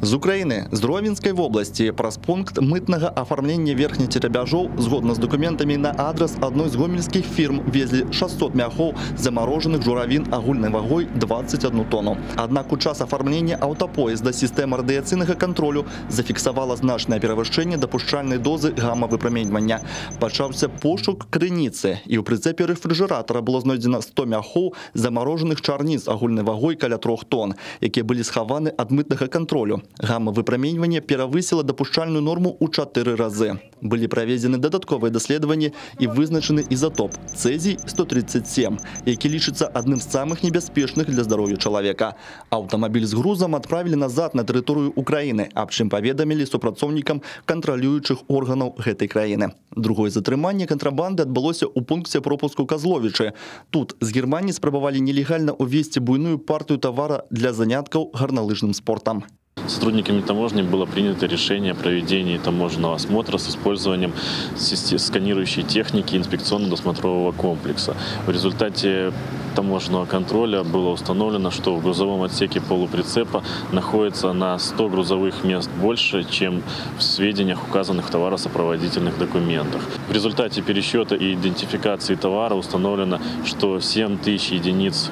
З Украины, з Ровенской области, праз пункт мытного оформления верхних терабяжов, згодно с документами на адрес одной из гомельских фирм, везли 600 мяхов замороженных журавин агульной вагой 21 тонну. Однако у час оформления автопоезда система радиаційного контролю зафіксувала значне перевищення допущальної дози гамма-випромінювання. Почався пошук криниці, і у прицепі рефрижератора було знайдено 100 мяхов заморожених чарниць агульной вагой каля 3 тонн, які були сховані від митного контролю. Гамма-випромінювання перевисило допущальну норму у 4 рази. Були проведені додаткові дослідження і визначений ізотоп цезій-137, який лічиться одним з самих небезпечних для здоров'я чоловіка. Автомобіль з грузом відправили назад на територію України, об чим повідомили супрацовникам контролюючих органів цієї країни. Друге затримання контрабанди відбулося у пункті пропуску Козловичі. Тут з Германії спробували нелегально увезти буйну партію товару для занятків горнолижним спортом. Сотрудниками таможни было принято решение о проведении таможенного осмотра с использованием сканирующей техники инспекционно-досмотрового комплекса. В результате таможенного контроля было установлено, что в грузовом отсеке полуприцепа находится на 100 грузовых мест больше, чем в сведениях, указанных в товаросопроводительных документах. В результате пересчета и идентификации товара установлено, что 7000 единиц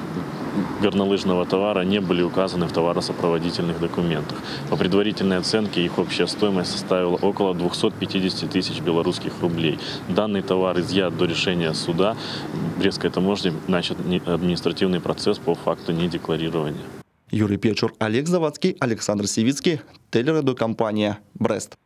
горнолыжного товара не были указаны в товаросопроводительных документах. По предварительной оценке их общая стоимость составила около 250 тысяч белорусских рублей. Данный товар изъят до решения суда. Брестской таможни начат административный процесс по факту недекларирования. Юрий Печур, Олег Завадский, Александр Сивицкий, телерадиокомпания «Брест».